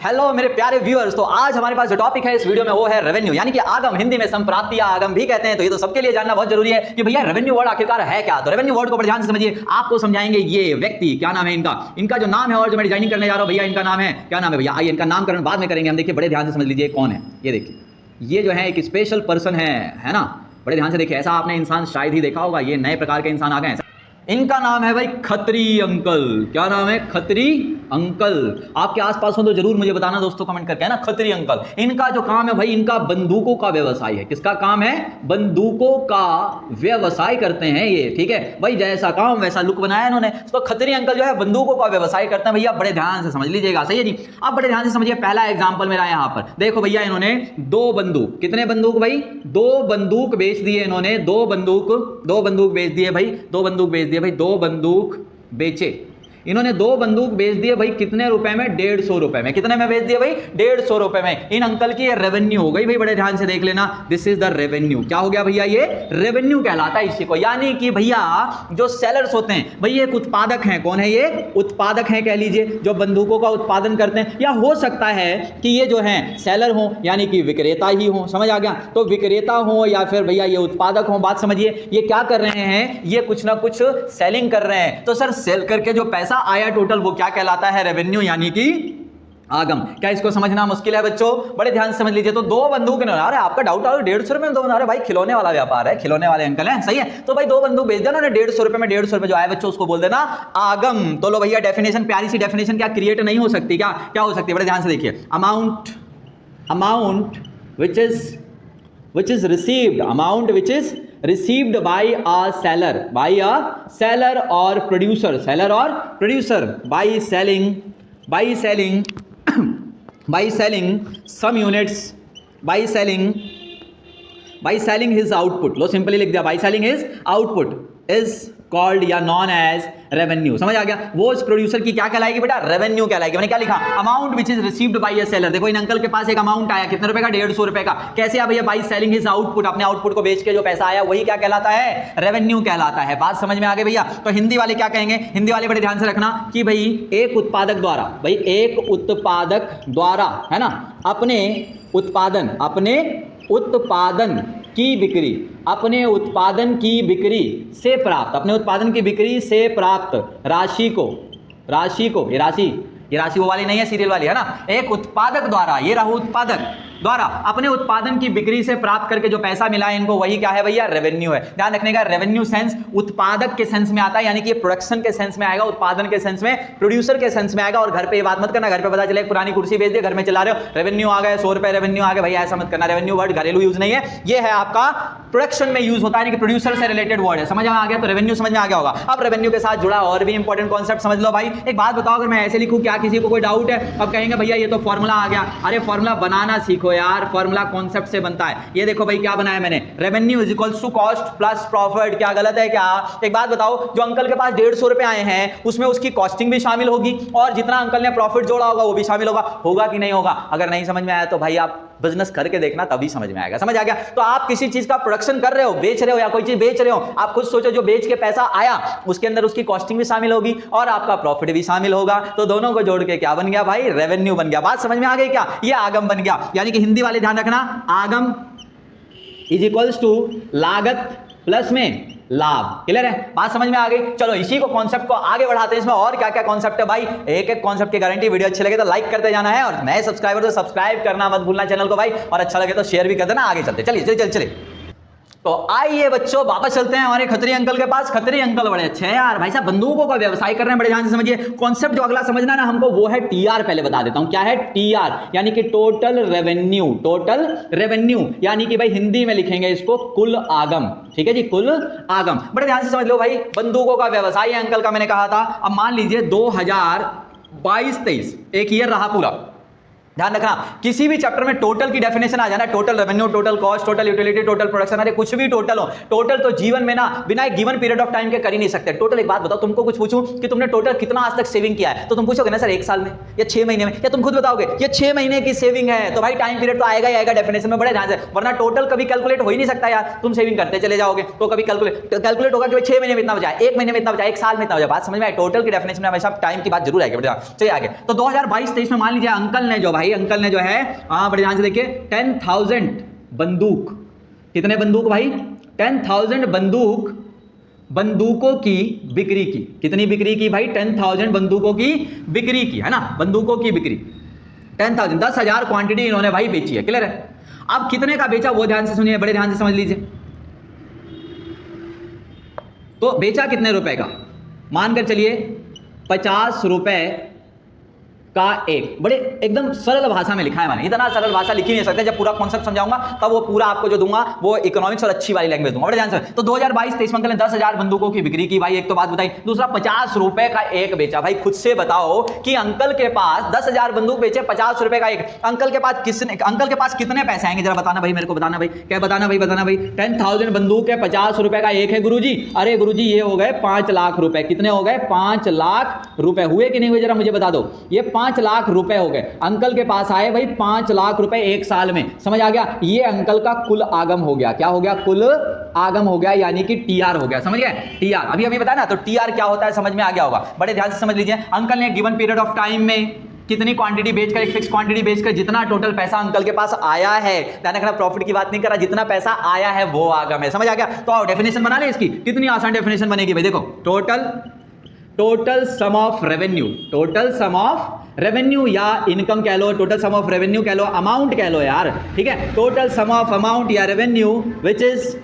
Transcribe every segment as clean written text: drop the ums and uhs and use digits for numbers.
Hello मेरे प्यारे viewers, तो आज हमारे पास जो टॉपिक है इस वीडियो में वो है रेवेन्यू, यानी कि आगम, हिंदी में संप्राप्ति या आगम भी कहते हैं। तो ये तो सबके लिए जानना बहुत जरूरी है कि भैया रेवेन्यू वर्ड आखिरकार है क्या। तो रेवेन्यू वर्ड को बड़े ध्यान से समझिए, आपको समझाएंगे ये व्यक्ति, क्या नाम है इनका जो नाम है और जो मैं डिजाइनिंग करने जा रहा हूं भैया इनका नाम है, क्या नाम है भैया, आइए इनका नामकरण बाद में करेंगे हम। देखिए बड़े ध्यान से समझ लीजिए कौन है। ये देखिए, ये जो है एक स्पेशल पर्सन है ना, बड़े ध्यान से देखिए। ऐसा आपने इंसान शायद ही देखा होगा, ये नए प्रकार के इंसान आ गए हैं। इनका नाम है भाई खत्री अंकल। क्या नाम है? खत्री अंकल। आपके आसपास हो तो जरूर मुझे बताना दोस्तों कमेंट करके, है ना। खत्री अंकल, इनका जो काम है भाई, इनका बंदूकों का व्यवसाय है। किसका काम है? बंदूकों का व्यवसाय करते हैं ये, ठीक है भाई। जैसा काम वैसा लुक बनाया इन्होंने। तो खत्री अंकल जो है बंदूकों का व्यवसाय करते हैं भैया, बड़े ध्यान से समझ लीजिएगा, सही है जी। अब बड़े ध्यान से समझिए, पहला एग्जाम्पल मेरा यहाँ पर देखो भैया, इन्होंने 2 बंदूक, कितने बंदूक भाई? 2 बंदूक बेच दिए इन्होंने। 2 बंदूक बेच दिए भाई, 2 बंदूक बेच दिए भाई, 2 बंदूक बेचे इन्होंने। 2 बंदूक बेच दिए भाई, कितने रुपए में? 150 रुपए में। कितने में बेच दिए भाई? 150 रुपए में। इन अंकल की ये रेवेन्यू हो गई भाई, बड़े ध्यान से देख लेना। This is the revenue. क्या हो गया भैया? ये रेवेन्यू कहलाता है इसी को। यानी कि भैया जो सेलर्स होते हैं भाई, एक उत्पादक हैं। कौन है ये? उत्पादक हैं कह लीजिए, जो बंदूकों का उत्पादन करते हैं। या हो सकता है कि ये जो है सेलर हो, यानी कि विक्रेता ही हो। समझ आ गया? तो विक्रेता हो या फिर भैया ये उत्पादक हो। बात समझिए, ये क्या कर रहे हैं? ये कुछ ना कुछ सेलिंग कर रहे हैं। तो सर सेल करके जो पैसा आया टोटल, वो क्या कहलाता है? रेवेन्यू, यानी कि आगम। क्या इसको समझना मुश्किल है बच्चों? बड़े ध्यान से समझ लीजिए। तो 2 बंदूक इन्होंने, अरे आपका डाउट आ रहा है 150 रुपए में 2 बंदूक, अरे भाई खिलौने वाला व्यापार है, खिलौने वाले अंकल हैं, सही है। तो भाई 2 बंदूक बेच देना 150 रुपए में। 150 रुपए जो आए बच्चों उसको बोल देना आगम। तो लो भैया डेफिनेशन, प्यारी सी डेफिनेशन क्या क्रिएट नहीं हो सकती? क्या हो सकती है? बड़े ध्यान से देखिए, amount which is received, amount which is received by a seller or producer, by selling some units, by selling his output। Low simply लिख दिया, by selling his output is called या नॉन एज रेवेन्यू। समझ आ गया? वो इस producer की क्या कहलाएगी बेटा? रेवेन्यू कहलाएगी। मैंने क्या लिखा? Amount which is received by a seller. देखो इन अंकल के पास एक अमाउंट आया, कितने रुपए का? 150 रुपए का। कैसे? भैया बाय सेलिंग हिज आउटपुट, अपने आउटपुट को बेच के जो पैसा आया वही क्या कहलाता है? रेवेन्यू कहलाता है। बात समझ में आ गई भैया? तो हिंदी वाले क्या कहेंगे? हिंदी वाले बड़े ध्यान से रखना कि भाई एक उत्पादक द्वारा, है ना, अपने उत्पादन की बिक्री से प्राप्त राशि को, ये राशि वो वाली नहीं है, सीरियल वाली है ना। एक उत्पादक द्वारा, ये रहा उत्पादक द्वारा अपने उत्पादन की बिक्री से प्राप्त करके जो पैसा मिला है इनको, वही क्या है भैया? रेवेन्यू है। ध्यान रखने का, रेवेन्यू सेंस उत्पादक के सेंस में आता है, यानी कि प्रोडक्शन के सेंस में आएगा, उत्पादन के सेंस में, प्रोड्यूसर के सेंस में आएगा। और घर पे ये बात मत करना, घर पे पता चले पुरानी कुर्सी बेच दी, घर में चला रहे हो, रेवेन्यू आ गए 100 रुपए रेवेन्यू आ गए, भैया ऐसा मत करना। रेवेन्यू वर्ड घरेलू यूज नहीं है, ये है आपका प्रोडक्शन में यूज होता है, यानी कि प्रोड्यूसर से रिलेटेड वर्ड है। समझ में आ गया? तो रेवेन्यू समझ में आ गया होगा। अब रेवेन्यू के साथ जुड़ा और भी इंपॉर्टेंट कॉन्सेप्ट समझ लो भाई। एक बात बताओ, अगर मैं ऐसे लिखूं, क्या किसी को कोई डाउट है? अब कहेंगे भैया ये तो फॉर्मूला आ गया। अरे फॉर्मूला बनाना सीखो यार, फॉर्मूला कॉन्सेप्ट से बनता है। ये देखो भाई क्या बनाया मैंने, revenue is equals to cost plus profit. क्या गलत है क्या? एक बात बताओ, जो अंकल के पास 150 रुपए आए हैं उसमें उसकी कॉस्टिंग भी शामिल होगी और जितना अंकल ने प्रॉफिट जोड़ा होगा वो भी शामिल होगा कि नहीं होगा? अगर नहीं समझ में आया तो भाई आप बिजनेस करके देखना, तभी समझ में आएगा। समझ आ गया? तो आप किसी चीज का प्रोडक्शन कर रहे हो, बेच रहे हो, या कोई चीज बेच रहे हो, आप खुद सोचो, जो बेच के पैसा आया उसके अंदर उसकी कॉस्टिंग भी शामिल होगी और आपका प्रॉफिट भी शामिल होगा। तो दोनों को जोड़ के क्या बन गया भाई? रेवेन्यू बन गया। बात समझ में आ गई क्या? ये आगम बन गया। यानी कि हिंदी वाले ध्यान रखना, आगम इज इक्वल्स टू लागत प्लस में लाभ। क्लियर है? बात समझ में आ गई? चलो इसी को कॉन्सेप्ट को आगे बढ़ाते हैं। इसमें और क्या क्या कॉन्सेप्ट है भाई, एक एक कॉन्सेप्ट की गारंटी। वीडियो अच्छे लगे तो लाइक करते जाना है, और नए सब्सक्राइबर तो सब्सक्राइब करना मत भूलना चैनल को भाई, और अच्छा लगे तो शेयर भी कर देना। आगे चलते, चलिए। तो आइए बच्चों वापस चलते हैं हमारे खत्री अंकल के पास। खत्री अंकल बड़े अच्छे हैं यार, भाई साहब बंदूकों का व्यवसाय कर रहे हैं। बड़े ध्यान से समझिए, कॉन्सेप्ट जो अगला समझना ना हमको, वो है टीआर। पहले बता देता हूं क्या है टीआर, यानी कि टोटल रेवेन्यू, यानी कि भाई हिंदी में लिखेंगे इसको कुल आगम। ठीक है जी, कुल आगम। बड़े ध्यान से समझ लो भाई, बंदूकों का व्यवसाय है अंकल का, मैंने कहा था। अब मान लीजिए 2022-23 एक ईयर रहा पूरा, ध्यान रखना, किसी भी चैप्टर में टोटल की डेफिनेशन आ जाना, total revenue, total cost, total utility, total production, अरे कुछ भी टोटल हो, टोटल तो जीवन में ना बिना एक गिवन पीरियड ऑफ टाइम के कर ही नहीं सकते। टोटल एक बात बताओ, तुमको कुछ पूछूं कि तुमने टोटल कितना आज तक सेविंग किया है, तो तुम पूछोगे ना सर 1 साल में या 6 महीने में, या तुम खुद बताओगे ये 6 महीने की सेविंग है, तो भाई टाइम पीरियड तो आएगा ही आएगा डेफिनेशन में, बड़े ध्यान से, वरना टोटल कभी कैलकुलेट हो ही नहीं सकता यार। तुम सेविंग करते चले जाओगे तो कभी कैलकुलेट होगा कि 6 महीने में इतना बचा, 1 महीने में इतना बचा, 1 साल में इतना बचा। बात समझ में आए? टोटल की डेफिनेशन में हमेशा टाइम की बात जरूर आएगी। चलिए आगे, तो 2022-23 में मान लीजिए अंकल ने जो है बड़े ध्यान से देखिए 10,000 बंदूक, कितने बंदूक भाई? 10,000 बंदूकों की बिक्री की। कितनी बिक्री की भाई? 10,000 बंदूकों की बिक्री की, है ना, बंदूकों की बिक्री 10,000, 10,000 क्वांटिटी इन्होंने भाई बेची है। क्लियर है? अब कितने का बेचा वो ध्यान से सुनिए, बड़े ध्यान से समझ लीजिए। तो बेचा कितने रुपए का? मानकर चलिए 50 रुपए का एक। बड़े एकदम सरल भाषा में लिखा है मैंने, इतना सरल भाषा लिख ही नहीं सकते। जब पूरा कॉन्सेप्ट समझाऊंगा तब वो पूरा आपको जो दूंगा वो इकोनॉमिक्स और अच्छी वाली लैंग्वेज दूंगा। बड़े ध्यान से, तो 2022-23 में अंकल ने 10,000 बंदूकों की बिक्री की भाई, एक तो बात बताई। दूसरा 50 रुपए का एक बेचा। भाई खुद से बताओ कि अंकल के पास 10,000 बंदूक बेचे, 50 रुपए का एक, अंकल के पास कितने पैसे आएंगे जरा बताना भाई, मेरे को बताना भाई, क्या बताना भाई। 10,000 बंदूक है, 50 रुपए का एक है गुरुजी। अरे गुरुजी ये हो गए 5 लाख रुपए। कितने हो गए? 5 लाख रुपए। हुए कि नहीं हुए जरा मुझे बता दो। ये 5 लाख रुपए हो गए, अंकल के पास आए भाई 5 लाख रुपए एक साल में। समझ आ गया? ये अंकल का कुल आगम हो गया। क्या हो गया? कुल आगम हो गया, यानी कि टीआर हो गया। समझ गए? टीआर अभी बताया ना, तो टीआर क्या होता है समझ में आ गया होगा। बड़े ध्यान से समझ लीजिए, अंकल ने गिवन पीरियड ऑफ टाइम में कितनी क्वांटिटी बेचकर, एक फिक्स क्वांटिटी बेचकर जितना टोटल पैसा अंकल के पास आया है, ध्यान रखना प्रॉफिट की बात नहीं कर रहा, जितना पैसा आया है वो आगम है। समझ आ गया? तो आओ डेफिनेशन बना ले इसकी। कितनी आसान डेफिनेशन बनेगी भाई, देखो, total sum of revenue, total sum of revenue या इनकम कह लो, टोटल सम ऑफ रेवेन्यू कह लो, अमाउंट कह लो यार, ठीक है। टोटल सम ऑफ अमाउंट या revenue which is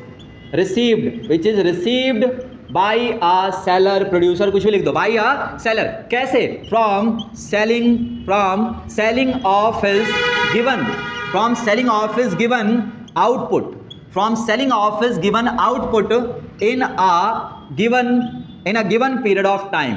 received by a seller, producer, कुछ भी लिख दो, बाई अ सेलर। कैसे? From selling of his output in a given period of time।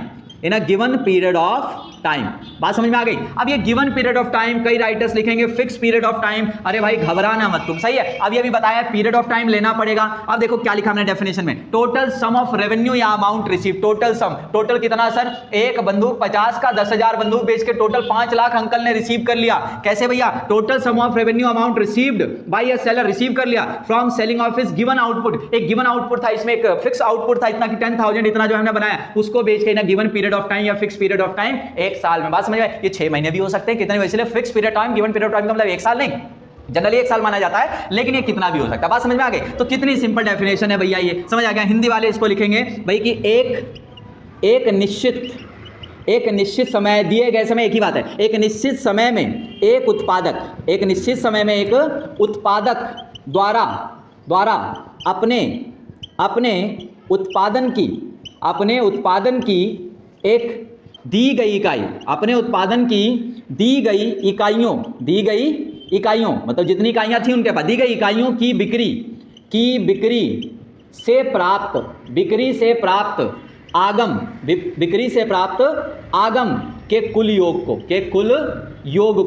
बात समझ में आ गई? अब ये गिवन पीरियड ऑफ टाइम, कई राइटर्स लिखेंगे फिक्स पीरियड ऑफ टाइम। अरे भाई घबराना मत तुम, सही है। अब ये भी बताया पीरियड ऑफ टाइम लेना पड़ेगा। अब देखो क्या लिखा हमने डेफिनेशन में, टोटल सम ऑफ रेवेन्यू या amount receive. Total sum, total कितना सर? एक बंदूक 50 का 10,000 बंदूक बेच के टोटल 5 लाख अंकल ने रिसीव कर लिया। कैसे भैया? Total sum of revenue amount received by a seller, receive कर लिया from selling of his given output. एक गिवन आउटपुट था, इसमें एक फिक्स आउटपुट था इतना कि 10,000 इतना जो हमने बनाया, उसको बेच के ना गिवन पीरियड ऑफ टाइम या फिक्स पीरियड ऑफ टाइम एक साल में। बात समझ में? ये 6 महीने भी हो सकते हैं, कितने, इसलिए fix period time, given period time का मतलब 1 साल नहीं, जनरली 1 साल माना जाता है, लेकिन ये कितना भी हो सकता है। बात समझ में आ गई? तो कितनी सिंपल डेफिनेशन है भैया, ये समझ आ गया? हिंदी वाले इसको लिखेंगे भाई कि एक निश्चित समय, दिए गए समय, एक ही बात है, एक निश्चित समय में एक उत्पादक द्वारा अपने उत्पादन की एक दी गई इकाइयों मतलब जितनी इकाइयां थी उनके पास, दी गई इकाइयों की बिक्री से प्राप्त आगम के कुल योग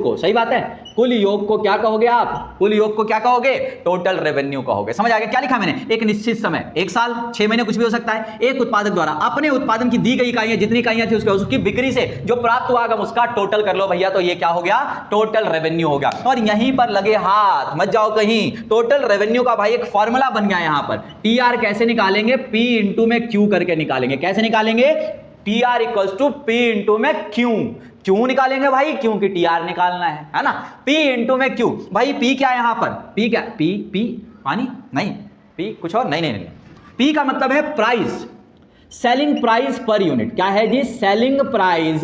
को, सही बात है, कुल योग को क्या कहोगे आप? कुल योग को क्या कहोगे? टोटल रेवेन्यू कहोगे। समझ आ गया? क्या लिखा मैंने? एक निश्चित समय, 1 साल, 6 महीने, कुछ भी हो सकता है, एक उत्पादक द्वारा अपने उत्पादन की दी गई इकाइयां, जितनी इकाइयां थी उसकी बिक्री से जो प्राप्त हुआ आगम, उसका टोटल कर लो भैया, तो ये क्या हो गया? टोटल रेवेन्यू हो गया। और यहीं पर लगे हाथ, मत जाओ कहीं। टोटल रेवेन्यू का भाई एक फॉर्मूला बन गया यहां पर। टीआर कैसे निकालेंगे? पी इंटू में क्यू करके निकालेंगे। कैसे निकालेंगे? TR equals to P into में क्यों निकालेंगे भाई? क्योंकि टीआर निकालना है ना। पी इंटू में क्यू। भाई पी क्या है यहां पर? पी क्या? पी पानी नहीं, पी कुछ और नहीं। पी का मतलब है price, selling price per unit. क्या है जी? सेलिंग प्राइस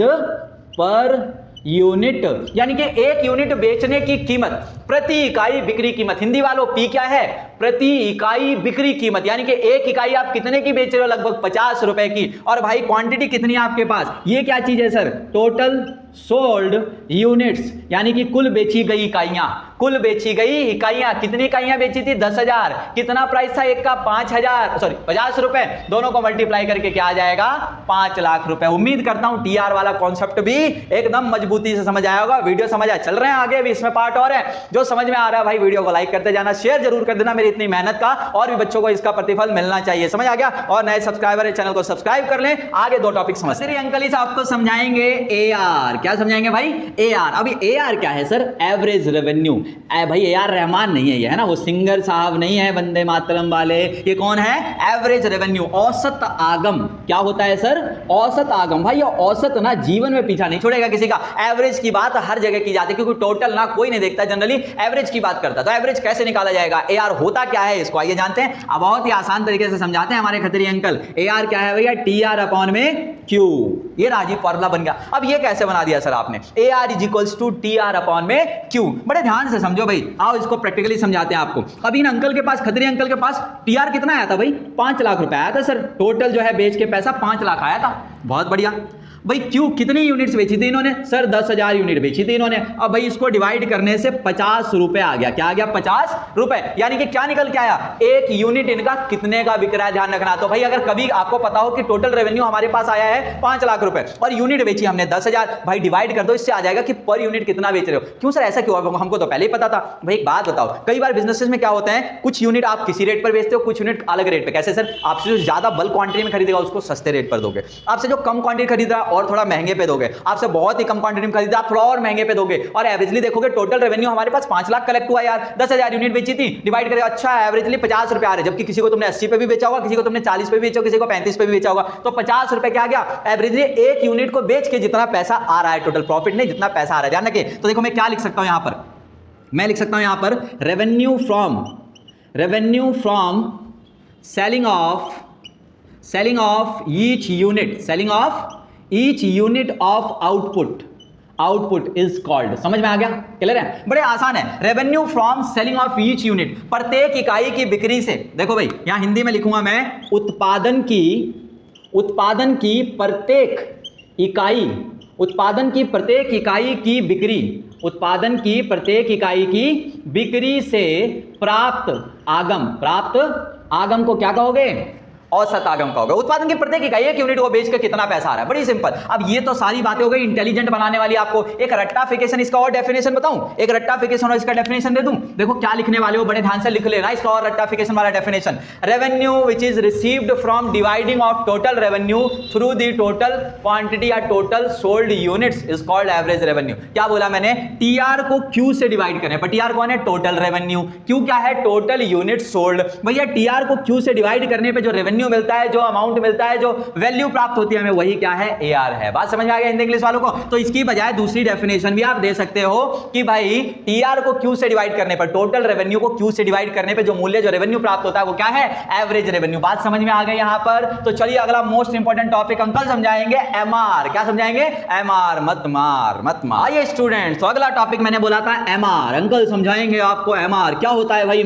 पर यूनिट, यानी कि एक यूनिट बेचने की कीमत, प्रति इकाई बिक्री कीमत। हिंदी वालों पी क्या है? प्रति इकाई बिक्री कीमत, यानी कि एक इकाई आप कितने की बेच रहे हो? लगभग 50 रुपए की। और भाई क्वांटिटी कितनी है आपके पास? ये क्या चीज है सर? टोटल सोल्ड यूनिट्स, यानी कि कुल बेची गई इकाइयां, कुल बेची गई इकाइयां, कितनी इकाइयां बेची थी? 10,000। कितना प्राइस था एक का? 5,000, सॉरी 50 रुपए। दोनों को मल्टीप्लाई करके क्या आ जाएगा? 5 लाख रुपए। उम्मीद करता हूं टीआर वाला कॉन्सेप्ट भी एकदम मजबूती से समझ आया होगा। वीडियो समझ आया? चल रहे हैं आगे भी, इसमें पार्ट और है। जो समझ में आ रहा है भाई वीडियो को लाइक करते जाना, शेयर जरूर कर देना, मेरी इतनी मेहनत का और भी बच्चों को इसका प्रतिफल मिलना चाहिए। समझ आ गया? और नए सब्सक्राइबर है चैनल को सब्सक्राइब कर लें। आगे दो टॉपिक समझते हैं। अंकल इस आपको समझाएंगे एआर। क्या समझाएंगे भाई? एआर। अभी एआर क्या है सर? Average revenue. भाई एआर रहमान नहीं है ये, है ना, वो सिंगर साहब नहीं है वंदे मातरम वाले। ये कौन है? एवरेज रेवेन्यू, औसत आगम। क्या होता है सर? औसत आगम। भाई ये औसत ना जीवन में पीछा नहीं छोड़ेगा किसी का। एवरेज की बात हर जगह की जाती है क्योंकि टोटल ना कोई नहीं देखता, जनरली एवरेज की बात करता। तो एवरेज कैसे निकाला जाएगा? एआर होता क्या है इसको आइए जानते हैं। अब बहुत ही आसान तरीके से समझाते हैं हमारे खतरी अंकल। एआर क्या है भैया? टीआर अपॉन में क्यू। ये राजीव फॉर्मूला बन गया। अब ये कैसे बना दिया सर आपने? AR is equals to TR upon में क्यू। बड़े ध्यान से समझो भाई, आओ इसको प्रैक्टिकली समझाते हैं आपको। अभी इन अंकल के पास, खतरी अंकल के पास टीआर कितना आया था भाई? 5 लाख रुपए आया था सर। टोटल जो है बेच के पैसा 5 लाख आया था। बहुत बढ़िया। भाई क्यू कितनी यूनिट्स बेची थी इन्होंने? सर 10,000 यूनिट बेची थी इन्होंने। अब भाई इसको डिवाइड करने से 50 रुपए आ गया। क्या आ गया? 50 रुपए। यानी कि क्या निकल के आया? एक यूनिट इनका कितने का बिक रहा है, ध्यान रखना। तो भाई अगर कभी आपको पता हो कि टोटल रेवेन्यू हमारे पास आया है 5 लाख रुपए और यूनिट बेची हमने 10,000, भाई डिवाइड कर दो, इससे आ जाएगा कि पर यूनिट कितना बेच रहे हो। क्यों सर ऐसा क्यों? हमको तो पहले ही पता था। भाई एक बात बताओ, कई बार बिजनेसेस में क्या होता है, कुछ यूनिट आप किसी रेट पर बेचते हो, कुछ यूनिट अलग रेट पे। कैसे सर? आपसे जो ज्यादा बल्क क्वांटिटी में खरीदेगा उसको सस्ते रेट पर दोगे, आपसे जो कम क्वांटिटी खरीद रहा है और थोड़ा महंगे पे दोगे, आपसे बहुत ही कम क्वांटिटी में खरीदा आप थोड़ा और महंगे पे दोगे। और एवरेजली देखोगे टोटल रेवेन्यू हमारे पास 5 लाख कलेक्ट हुआ यार, 10,000 यूनिट बेची थी, डिवाइड करेगा, अच्छा एवरेजली 50 रुपए आ रहे, जबकि किसी को तुमने 80 पे भी बेचा होगा, किसी को तुमने 40 पे भी बेचा होगा, किसी को 35 पे भी बेचा होगा, तो 50 रुपए क्या आ गया? एवरेजली एक यूनिट को बेच के जितना पैसा आ रहा है, टोटल प्रॉफिट नहीं, जितना पैसा आ रहा है, ध्यान रखिए। तो देखो मैं क्या लिख सकता हूं यहां पर, मैं लिख सकता हूं यहां पर revenue from selling of each unit of output is called. समझ में आ गया? क्लियर है? बड़े आसान है। Revenue from selling of each unit, प्रत्येक इकाई की बिक्री से। देखो भाई यहां हिंदी में लिखूंगा मैं, उत्पादन की प्रत्येक इकाई की बिक्री से प्राप्त आगम को क्या कहोगे? औसत आगम कहोगे। उत्पादन की प्रत्येक इकाई, एक यूनिट को बेचकर कितना पैसा आ रहा है, बड़ी सिंपल। अब ये तो सारी बातें हो गई इंटेलिजेंट बनाने वाली। आपको एक रट्टाफिकेशन इसका और डेफिनेशन बताऊं, एक रट्टाफिकेशन और इसका डेफिनेशन दे दूं। देखो क्या लिखने वाले हो, बड़े ध्यान से लिख लेना इसका और रट्टाफिकेशन वाला definition. Revenue which is received from dividing of total revenue through the total quantity या total sold units is called average revenue. क्या बोला मैंने? टीआर को क्यू से डिवाइड करें, पर टीआर कौन है? Total revenue. क्यू क्या है? Total unit sold. भैया टीआर को क्यू से डिवाइड करने पे जो रेवेन्यू मिलता है, जो अमाउंट मिलता है, जो वैल्यू प्राप्त होती है हमें, वही क्या है? एआर है। बात समझ में आ गया हिंदी इंग्लिश वालों को? तो इसकी बजाय दूसरी डेफिनेशन भी आप दे सकते हो कि भाई टीआर को क्यू से डिवाइड करने पर, टोटल रेवेन्यू को क्यू से डिवाइड करने पर जो मूल्य, जो रेवेन्यू प्राप्त होता है वो क्या है? Average revenue. बात समझ में आ गई यहां पर? तो चलिए अगला मोस्ट इंपोर्टेंट टॉपिक अंकल समझाएंगे, एमआर। क्या समझाएंगे? एमआर। मत मार। आइए स्टूडेंट्स, तो अगला टॉपिक मैंने बोला था एमआर, अंकल समझाएंगे आपको एमआर। क्या होता है भाई?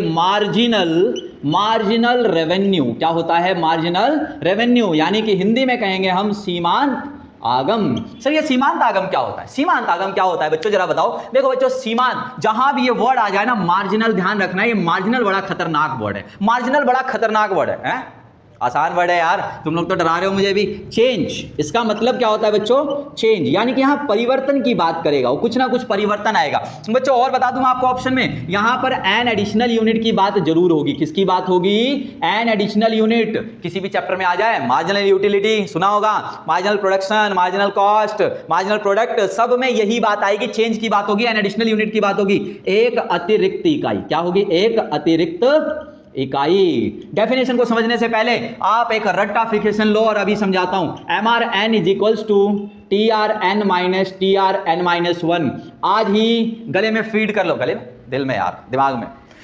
Marginal revenue. क्या होता है? मार्जिनल रेवेन्यू, यानी कि हिंदी में कहेंगे हम सीमांत आगम। सर ये सीमांत आगम क्या होता है? सीमांत आगम क्या होता है बच्चों, जरा बताओ। देखो बच्चों, सीमांत, जहां भी ये वर्ड आ जाए ना, मार्जिनल, ध्यान रखना, ये मार्जिनल बड़ा खतरनाक वर्ड है। मार्जिनल बड़ा खतरनाक वर्ड है? आसान वर्ड है यार, तुम लोग तो डरा रहे हो मुझे भी। चेंज, इसका मतलब क्या होता है बच्चों? चेंज, यानी कि यहां परिवर्तन की बात करेगा वो, कुछ ना कुछ परिवर्तन आएगा बच्चों। और बता दूं आपको ऑप्शन में, यहां पर एन एडिशनल यूनिट की बात जरूर होगी। किसकी बात होगी? N additional unit. किसी भी चैप्टर में आ जाए, मार्जिनल यूटिलिटी सुना होगा, marginal production, marginal cost, marginal product, सब में यही बात आएगी, चेंज की बात होगी, एन एडिशनल यूनिट की बात होगी। एक अतिरिक्त इकाई। क्या होगी? एक अतिरिक्त इकाई। डेफिनेशन को समझने से पहले आप एक रट्टाफिकेशन लो और अभी समझाता हूं। MR N is equals to TRN minus TRN minus 1। आज ही गले में फीड कर लो, गले में, दिल में यार,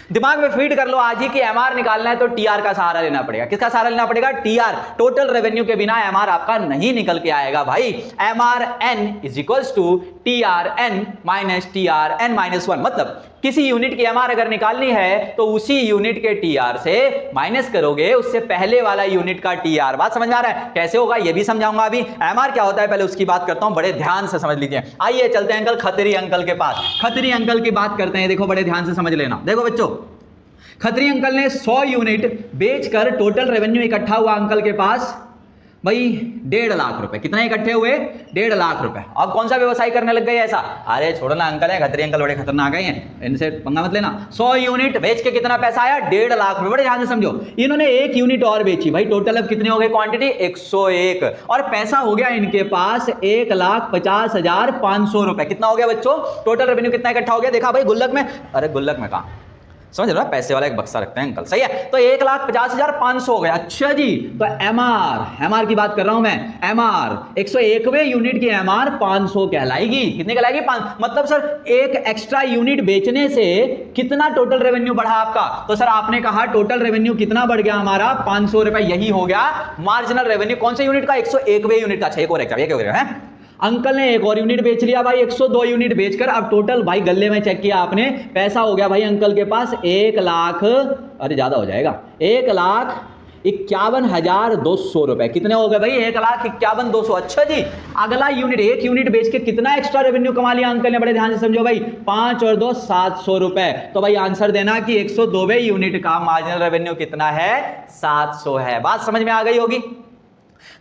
दिमाग में फीड कर लो आज ही कि एमआर निकालना है तो टीआर का सहारा लेना पड़ेगा। किसका सहारा लेना पड़ेगा? टीआर। टोटल रेवेन्यू के बिना एमआर आपका नहीं निकल के आएगा भाई। MR N is equals to TRN minus TRN minus 1। मतलब किसी यूनिट की MR अगर निकालनी है तो उसी यूनिट के TR से माइनस करोगे उससे पहले वाला यूनिट का TR। बात समझ में आ रहा है? कैसे होगा ये भी समझाऊंगा। अभी MR क्या होता है पहले उसकी बात करता हूं, बड़े ध्यान से समझ लीजिए। आइए चलते हैं अंकल खत्री अंकल के पास। खत्री अंकल की बात करते हैं, देखो बड़े ध्यान से समझ लेना। देखो बच्चों, खत्री अंकल ने 100 यूनिट बेचकर टोटल रेवेन्यू इकट्ठा हुआ अंकल के पास भाई 1.5 लाख रुपए। कितने इकट्ठे हुए? 1.5 लाख रुपए। अब कौन सा व्यवसाय करने लग गए ऐसा? अरे छोड़ो ना, अंकल है खत्री अंकल, बड़े खतरनाक हैं, इनसे पंगा मत लेना। 100 यूनिट बेच के कितना पैसा आया? 1.5 लाख रुपए। बड़े ध्यान से समझो, इन्होंने एक यूनिट और बेची भाई, टोटल अब कितनी हो गई क्वांटिटी? 101, और पैसा हो गया इनके पास 1,50,500 रुपए। कितना हो गया बच्चों? टोटल रेवेन्यू कितना इकट्ठा हो गया? देखा भाई गुल्लक में, अरे गुल्लक में कहां, समझ रहे हो, पैसे वाला एक बक्सा रखते हैं अंकल, सही है। तो 1,50,500 हो गया। अच्छा जी, तो एमआर की बात कर रहा हूं मैं। एमआर 101वें यूनिट की एमआर 500 कहलाएगी। कितने कहलाएगी? 5। मतलब सर एक एक्स्ट्रा यूनिट बेचने से कितना टोटल रेवेन्यू बढ़ा आपका? तो सर आपने कहा टोटल रेवेन्यू कितना बढ़ गया हमारा? 500 रुपए। यही हो गया मार्जिनल रेवेन्यू। कौन से यूनिट का? 101वें यूनिट का। एक और है अंकल ने एक और यूनिट बेच लिया भाई, 102 यूनिट बेचकर। अब टोटल भाई गल्ले में चेक किया आपने, पैसा हो गया भाई अंकल के पास 1 लाख, अरे ज्यादा हो जाएगा, 1,51,200 रुपए। कितने हो गए भाई? 1,51,200। अच्छा जी, अगला यूनिट, एक यूनिट बेच के कितना एक्स्ट्रा रेवेन्यू कमा लिया अंकल ने? बड़े ध्यान से समझो भाई, 5 और 2 700 रुपए। तो भाई आंसर देना कि 102वें यूनिट का मार्जिनल रेवेन्यू कितना है? 700 है। बात समझ में आ गई होगी।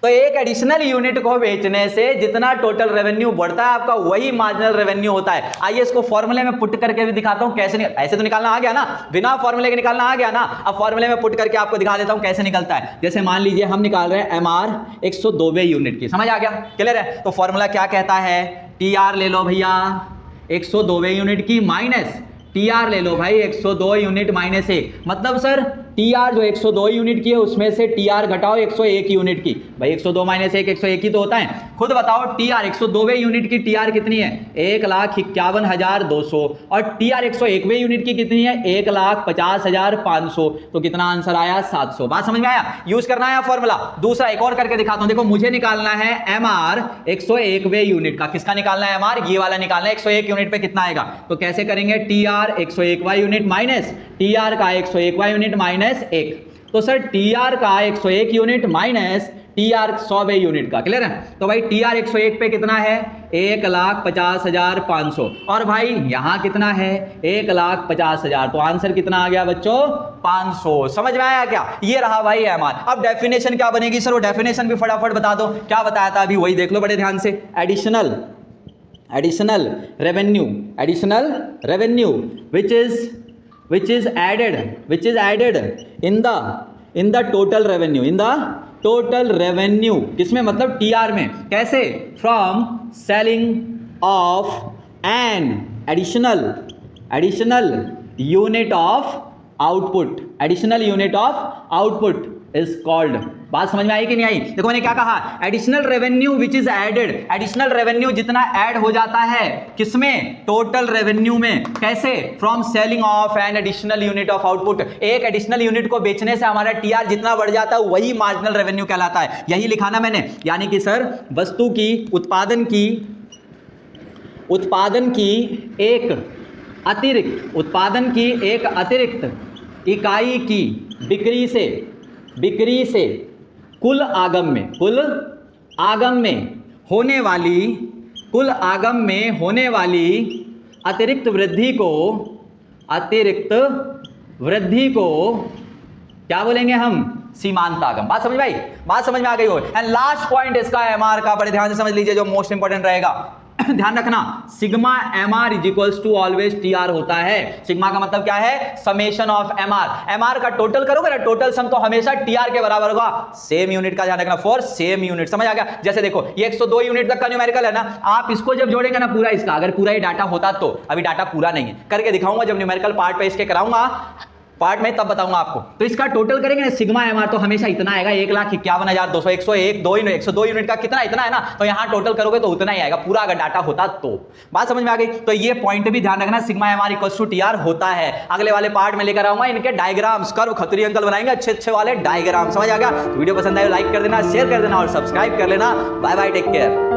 तो एक एडिशनल यूनिट को बेचने से जितना टोटल रेवेन्यू बढ़ता है आपका, वही मार्जिनल रेवेन्यू होता है। आइए इसको फॉर्मूले में पुट करके भी दिखाता हूं कैसे ऐसे तो निकालना आ गया ना, बिना फॉर्मूले के निकालना आ गया ना। अब फॉर्मूले में पुट करके आपको दिखा देता हूं कैसे निकलता है। जैसे मान लीजिए हम निकाल रहे हैं एमआर 102वें यूनिट की, समझ आ गया? क्लियर है? तो फॉर्मूला क्या कहता है? टीआर ले लो भैया 102वें यूनिट की, माइनस टीआर ले लो भाई 102 यूनिट माइनस 1। मतलब सर टीआर जो 102 यूनिट की है उसमें से टीआर घटाओ 101 यूनिट की। भाई 102 माइनस 1 101 ही तो होता है। खुद बताओ टीआर 102वें यूनिट की टीआर कितनी है? 1,51,200। और टीआर 101वें यूनिट की कितनी है? 1,50,500। तो कितना आंसर आया? 700। बात समझ में आया? यूज करना है फॉर्मूला। दूसरा एक और करके दिखाता हूं। देखो मुझे निकालना है एमआर 101वें यूनिट का। किसका निकालना है एमआर? ये वाला निकालना है। 101 यूनिट पे कितना आएगा? तो कैसे करेंगे? टीआर 101वां यूनिट माइनस टीआर का 101वां यूनिट माइनस 1। तो सर टीआर का 101 यूनिट माइनस टीआर 100वें यूनिट का। क्लियर है? तो भाई टीआर 101 पे कितना है? 1,50,500। और भाई यहां कितना है? 1,50,000। तो आंसर कितना आ गया बच्चों? 500। समझ में आया क्या? ये रहा भाई एमआर। अब डेफिनेशन क्या बनेगी सर? वो डेफिनेशन भी फटाफट बता दो। क्या बताया था अभी? वही देख लो बड़े ध्यान से। Additional revenue which is added in the total revenue किसमें? मतलब टीआर में। कैसे? From selling of an additional unit of output is called. बात समझ में आई कि नहीं आई? देखो मैंने क्या कहा? Additional revenue which is added. Additional revenue जितना ऐड हो जाता है किसमें? टोटल रेवेन्यू में। कैसे? From selling of an additional unit of output. एक एडिशनल यूनिट को बेचने से हमारा टीआर जितना बढ़ जाता है वही मार्जिनल रेवेन्यू कहलाता है। यही लिखाना मैंने। यानी कि सर वस्तु की उत्पादन की एक अतिरिक्त इकाई की बिक्री से कुल आगम में होने वाली अतिरिक्त वृद्धि को क्या बोलेंगे हम? सीमांत आगम। बात समझ में आई? बात समझ में आ गई हो? एंड लास्ट पॉइंट इसका एमआर का बड़े ध्यान से समझ लीजिए, जो मोस्ट इंपॉर्टेंट रहेगा। ध्यान रखना, sigma MR is equals to always TR होता है। सिग्मा का मतलब क्या है? Summation of MR. एमआर का टोटल करोगे ना, टोटल सम तो हमेशा टीआर के बराबर होगा। सेम यूनिट का ध्यान रखना, फॉर सेम यूनिट। समझ आ गया? जैसे देखो ये 102 यूनिट तक का न्यूमेरिकल है ना, आप इसको जब जोड़ेंगे ना पूरा इसका, अगर पूरा ही डाटा होता तो, अभी डाटा पूरा नहीं है, करके दिखाऊंगा जब न्यूमेरिकल पार्ट पे इसके कराऊंगा पार्ट में, तब बताऊंगा आपको। तो इसका टोटल करेंगे ना सिग्मा एमआर तो हमेशा इतना आएगा, 1,51,200। 102 यूनिट का कितना? इतना है ना, तो यहां टोटल करोगे तो उतना ही आएगा, पूरा अगर डाटा होता तो। बात समझ में आ गई? तो ये पॉइंट भी ध्यान रखना, sigma MR equals to TR होता है। अगले वाले पार्ट में लेकर आऊंगा इनके डायग्राम्स, कर्व खत्री अंकल बनाएंगे अच्छे वाले डायग्राम। समझ आ गया? वीडियो पसंद आए लाइक कर देना, शेयर कर देना और सब्सक्राइब कर लेना। Bye bye, take care.